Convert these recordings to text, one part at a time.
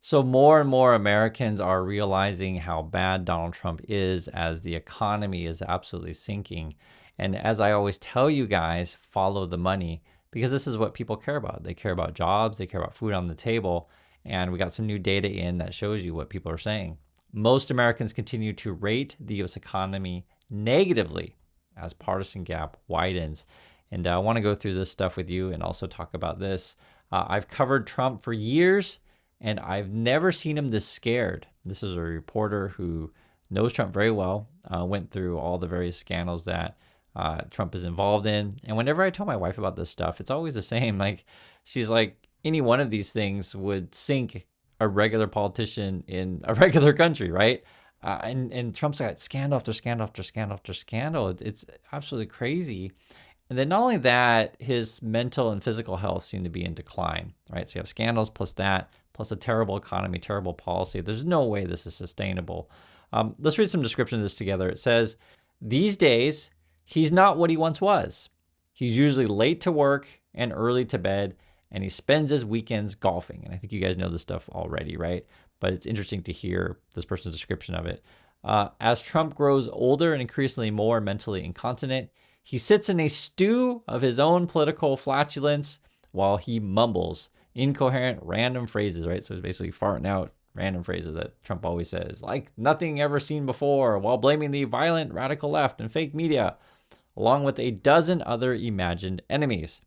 So more and more Americans are realizing how bad Donald Trump is as the economy is absolutely sinking. And as I always tell you guys, follow the money because this is what people care about. They care about jobs, they care about food on the table. And we got some new data in that shows you what people are saying. Most Americans continue to rate the US economy negatively as partisan gap widens. And I want to go through this stuff with you and also talk about this. I've covered Trump for years and I've never seen him this scared. This is a reporter who knows Trump very well, went through all the various scandals that Trump is involved in. And whenever I tell my wife about this stuff, it's always the same. Like, she's like, any one of these things would sink a regular politician in a regular country, right? And Trump's got scandal after scandal after scandal after scandal. It's absolutely crazy. And then not only that, his mental and physical health seem to be in decline, right? So you have scandals plus that, plus a terrible economy, terrible policy. There's no way this is sustainable. Let's read some description of this together. It says, these days, he's not what he once was. He's usually late to work and early to bed, and he spends his weekends golfing. And I think you guys know this stuff already, right? But it's interesting to hear this person's description of it. As Trump grows older and increasingly more mentally incontinent, he sits in a stew of his own political flatulence while he mumbles incoherent random phrases, right? So he's basically farting out random phrases that Trump always says, like nothing ever seen before, while blaming the violent radical left and fake media, along with a dozen other imagined enemies.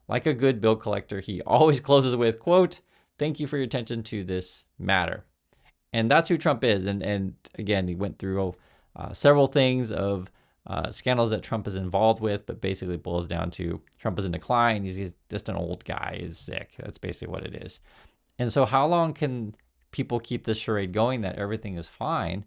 Like a good bill collector, he always closes with, quote, "Thank you for your attention to this matter." And that's who Trump is. And again, he went through several things of scandals that Trump is involved with, but basically boils down to Trump is in decline. He's just an old guy. He's sick. That's basically what it is. And so how long can people keep this charade going that everything is fine?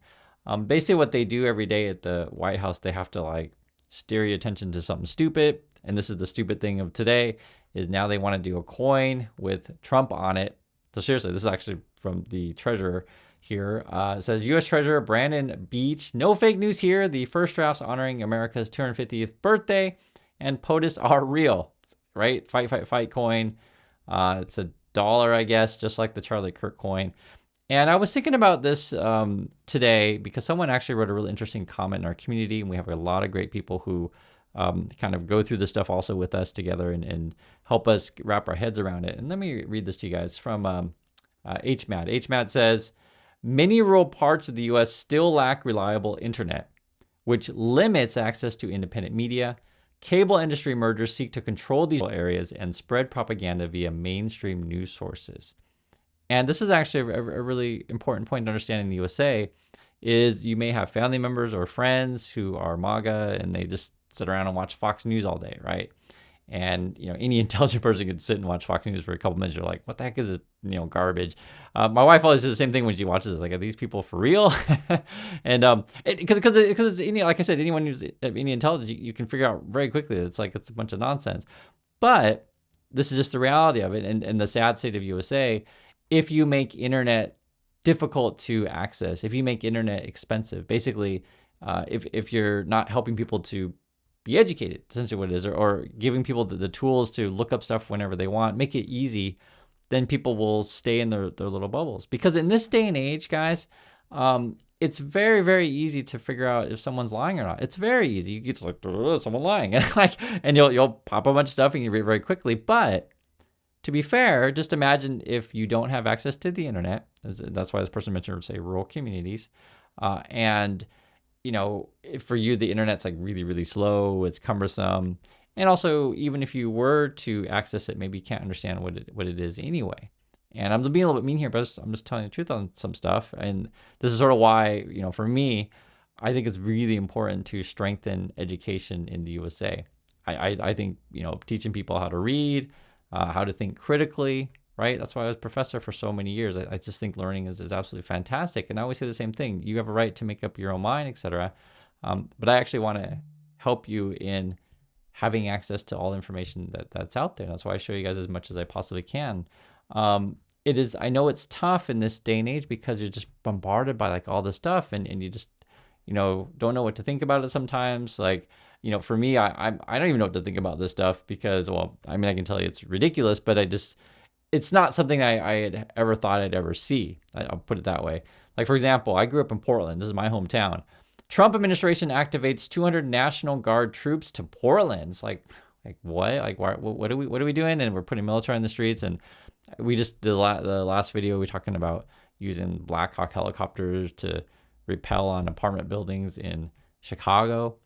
Basically what they do every day at the White House, they have to like steer your attention to something stupid. And this is the stupid thing of today is now they want to do a coin with Trump on it. So seriously, this is actually from the treasurer here. It says, U.S. Treasurer Brandon Beach, no fake news here. The first drafts honoring America's 250th birthday and POTUS are real, right? Fight, fight, fight coin. It's $1, I guess, just like the Charlie Kirk coin. And I was thinking about this today because someone actually wrote a really interesting comment in our community. And we have a lot of great people who kind of go through this stuff also with us together and help us wrap our heads around it. And let me read this to you guys from HMAD. HMAD says, many rural parts of the U.S. still lack reliable internet, which limits access to independent media. Cable industry mergers seek to control these areas and spread propaganda via mainstream news sources. And this is actually a really important point to understand in the USA is you may have family members or friends who are MAGA and they just sit around and watch Fox News all day, right? And, you know, any intelligent person could sit and watch Fox News for a couple minutes. You're like, what the heck is this, you know, garbage? My wife always says the same thing when she watches this. Like, are these people for real? And because like I said, anyone who's any intelligence, you can figure out very quickly that it's a bunch of nonsense. But this is just the reality of it. And the sad state of USA, if you make internet difficult to access, if you make internet expensive, basically, if you're not helping people to be educated, essentially what it is, or giving people the tools to look up stuff whenever they want, make it easy, then people will stay in their little bubbles. Because in this day and age, guys, it's very, very easy to figure out if someone's lying or not. It's very easy. You get just like, someone lying. and you'll pop a bunch of stuff and you read it very quickly. But to be fair, just imagine if you don't have access to the internet. That's why this person mentioned, say, rural communities. And you know, for you, the internet's like really, really slow. It's cumbersome. And also, even if you were to access it, maybe you can't understand what it is anyway. And I'm being a little bit mean here, but I'm just telling the truth on some stuff. And this is sort of why, you know, for me, I think it's really important to strengthen education in the USA. I think, you know, teaching people how to read, how to think critically, right? That's why I was professor for so many years. I just think learning is absolutely fantastic. And I always say the same thing. You have a right to make up your own mind, etc. But I actually want to help you in having access to all information that's out there. That's why I show you guys as much as I possibly can. It is, I know it's tough in this day and age because you're just bombarded by like all this stuff and you just, you know, don't know what to think about it sometimes. Like, you know, for me, I don't even know what to think about this stuff because, well, I mean, I can tell you it's ridiculous, but it's not something I had ever thought I'd ever see. I'll put it that way. Like, for example, I grew up in Portland. This is my hometown. Trump administration activates 200 National Guard troops to Portland. It's like what? Like, what are we doing? And we're putting military in the streets. And we just did the last video. We're talking about using Black Hawk helicopters to repel on apartment buildings in Chicago.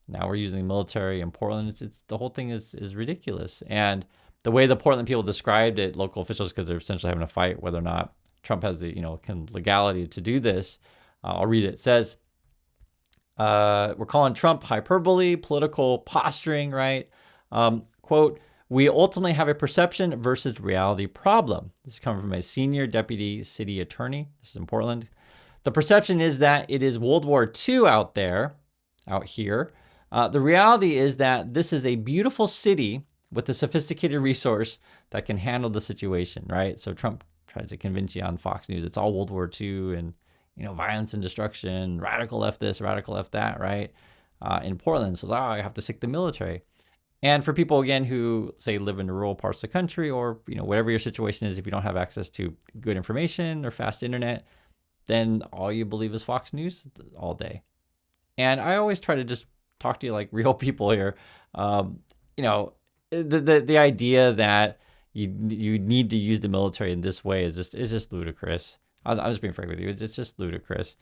Now we're using military in Portland. It's the whole thing is ridiculous. And the way the Portland people described it, local officials, because they're essentially having a fight whether or not Trump has the legality to do this. I'll read it. It says, we're calling Trump hyperbole, political posturing, right? Quote, we ultimately have a perception versus reality problem. This is coming from a senior deputy city attorney. This is in Portland. The perception is that it is World War II out here. The reality is that this is a beautiful city with a sophisticated resource that can handle the situation, right? So Trump tries to convince you on Fox News it's all World War II and violence and destruction, radical left this, radical left that, right? In Portland, so I have to stick the military. And for people, again, who say live in rural parts of the country or, whatever your situation is, if you don't have access to good information or fast internet, then all you believe is Fox News all day. And I always try to just talk to you like real people here. The idea that you need to use the military in this way is just ludicrous. I'm just being frank with you. It's just ludicrous.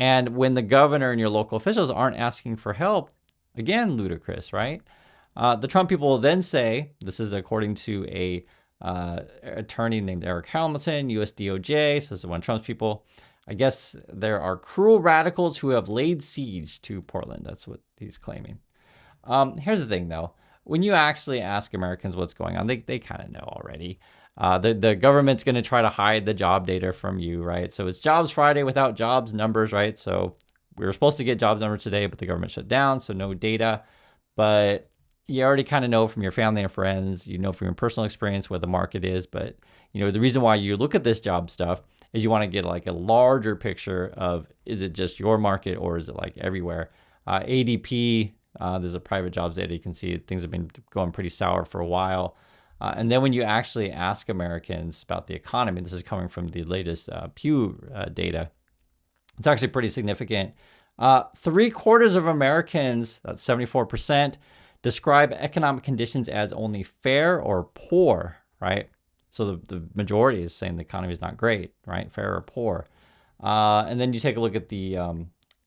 And when the governor and your local officials aren't asking for help, again, ludicrous, right? The Trump people will then say, this is according to a attorney named Eric Hamilton, US DOJ, so this is one of Trump's people. I guess there are cruel radicals who have laid siege to Portland. That's what he's claiming. Here's the thing, though. When you actually ask Americans what's going on, they kind of know already. The government's going to try to hide the job data from you, right? So it's Jobs Friday without jobs numbers, right? So we were supposed to get jobs numbers today, but the government shut down, so no data. But you already kind of know from your family and friends, from your personal experience what the market is. But, the reason why you look at this job stuff is you want to get like a larger picture of, is it just your market or is it like everywhere? ADP, there's a private jobs data. You can see things have been going pretty sour for a while. And then when you actually ask Americans about the economy, this is coming from the latest Pew data, it's actually pretty significant. 3/4 of Americans, that's 74%, describe economic conditions as only fair or poor, right? So the majority is saying the economy is not great, right? Fair or poor. And then you take a look at the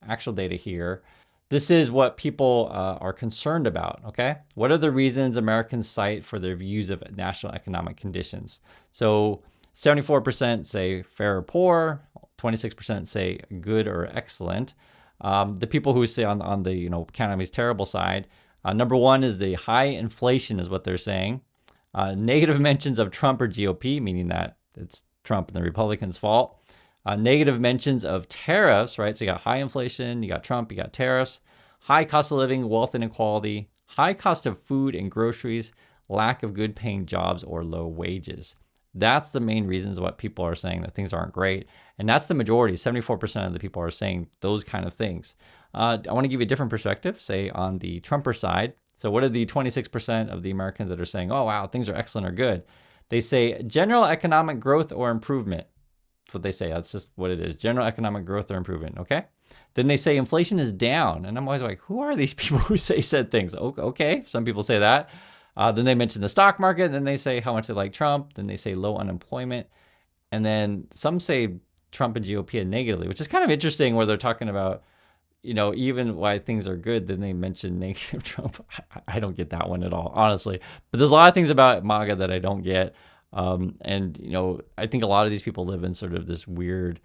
actual data here. This is what people are concerned about, okay? What are the reasons Americans cite for their views of national economic conditions? So 74% say fair or poor, 26% say good or excellent. The people who say on the economy's terrible side, number one is the high inflation is what they're saying. Negative mentions of Trump or GOP, meaning that it's Trump and the Republicans' fault. Negative mentions of tariffs, right? So you got high inflation, you got Trump, you got tariffs, high cost of living, wealth inequality, high cost of food and groceries, lack of good paying jobs or low wages. That's the main reasons what people are saying that things aren't great. And that's the majority. 74% of the people are saying those kind of things. I want to give you a different perspective, say on the Trumper side. So what are the 26% of the Americans that are saying, oh, wow, things are excellent or good? They say general economic growth or improvement. That's what they say. That's just what it is. General economic growth or improvement. Okay. Then they say inflation is down. And I'm always like, who are these people who say said things? Okay. Some people say that. Then they mention the stock market. Then they say how much they like Trump. Then they say low unemployment. And then some say Trump and GOP negatively, which is kind of interesting where they're talking about, even why things are good, then they mention negative Trump. I don't get that one at all, honestly. But there's a lot of things about MAGA that I don't get. I think a lot of these people live in sort of this weird,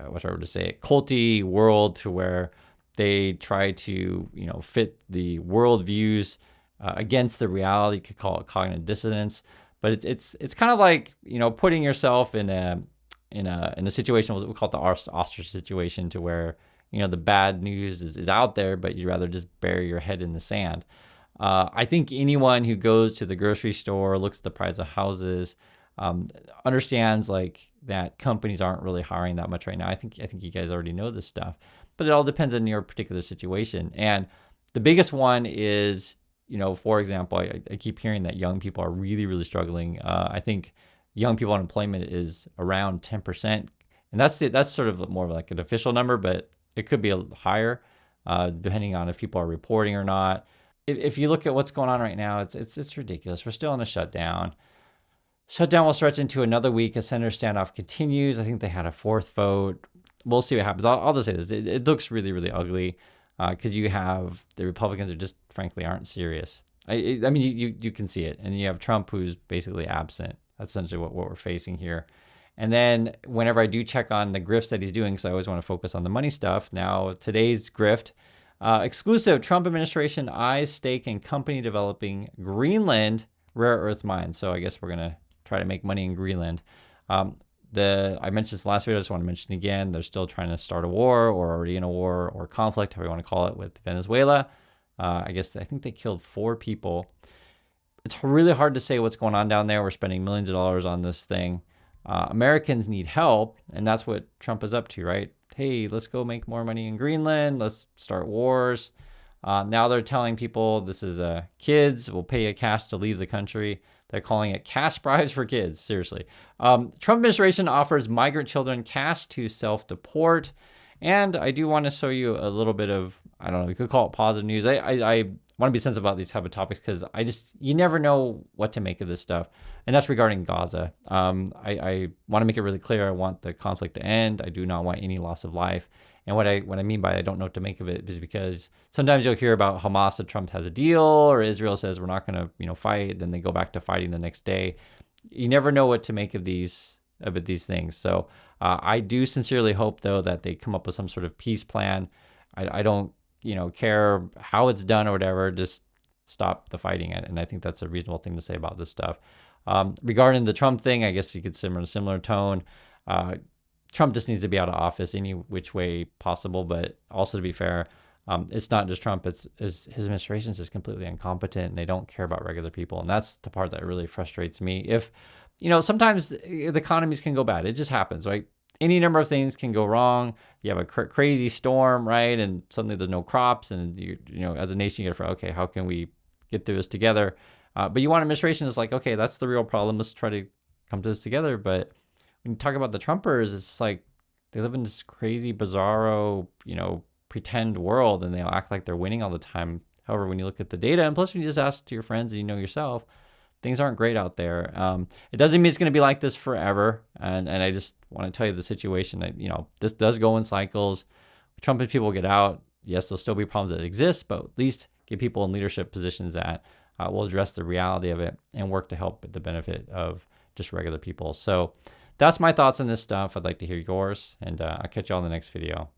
what's I would say, it, culty world to where they try to, fit the world views against the reality. You could call it cognitive dissonance, but it's kind of like, putting yourself in a situation, what we call it the ostrich situation, to where, the bad news is out there, but you'd rather just bury your head in the sand. I think anyone who goes to the grocery store, looks at the price of houses, understands like that companies aren't really hiring that much right now. I think you guys already know this stuff, but it all depends on your particular situation. And the biggest one is, for example, I keep hearing that young people are really, really struggling. I think young people unemployment is around 10%. And that's sort of more of like an official number, but it could be a higher, depending on if people are reporting or not. If you look at what's going on right now, it's ridiculous. We're still in a shutdown. Shutdown will stretch into another week as Senator standoff continues. I think they had a fourth vote. We'll see what happens. I'll just say this: it looks really, really ugly because you have the Republicans who just frankly aren't serious. I mean, you can see it, and you have Trump who's basically absent. That's essentially what we're facing here. And then whenever I do check on the grifts that he's doing, because I always want to focus on the money stuff. Now today's grift, exclusive: Trump administration eyes stake in company developing Greenland rare earth mines. So I guess we're gonna try to make money in Greenland. I mentioned this last video, I just want to mention again, they're still trying to start a war or already in a war or conflict, however you want to call it, with Venezuela. I think they killed 4 people. It's really hard to say what's going on down there. We're spending millions of dollars on this thing. Americans need help, and that's what Trump is up to, right? Hey, let's go make more money in Greenland. Let's start wars. Now they're telling people this is kids will pay you cash to leave the country. They're calling it cash bribes for kids. Seriously. Trump administration offers migrant children cash to self-deport. And I do want to show you a little bit of, I don't know, we could call it positive news. I want to be sensitive about these type of topics because you never know what to make of this stuff. And that's regarding Gaza. I want to make it really clear. I want the conflict to end. I do not want any loss of life. And what I mean by I don't know what to make of it is because sometimes you'll hear about Hamas and Trump has a deal, or Israel says we're not going to fight, then they go back to fighting the next day. You never know what to make of these things. So I do sincerely hope though that they come up with some sort of peace plan. I don't care how it's done or whatever. Just stop the fighting, and I think that's a reasonable thing to say about this stuff. Regarding the Trump thing, I guess you could similar tone. Trump just needs to be out of office any which way possible. But also, to be fair, it's not just Trump. It's his administration is just completely incompetent, and they don't care about regular people. And that's the part that really frustrates me. If, sometimes the economies can go bad. It just happens, right? Any number of things can go wrong. You have a crazy storm, right? And suddenly there's no crops. And, as a nation, you got to figure, okay, how can we get through this together? But you want administration is like, okay, that's the real problem. Let's try to come to this together. But when you talk about the Trumpers, it's like they live in this crazy, bizarro, pretend world, and they'll act like they're winning all the time. However, when you look at the data, and plus when you just ask to your friends and yourself, things aren't great out there. It doesn't mean it's going to be like this forever. And I just want to tell you the situation that, this does go in cycles. Trump and people get out. Yes, there'll still be problems that exist, but at least get people in leadership positions that will address the reality of it and work to help the benefit of just regular people. So that's my thoughts on this stuff. I'd like to hear yours, and I'll catch you all in the next video.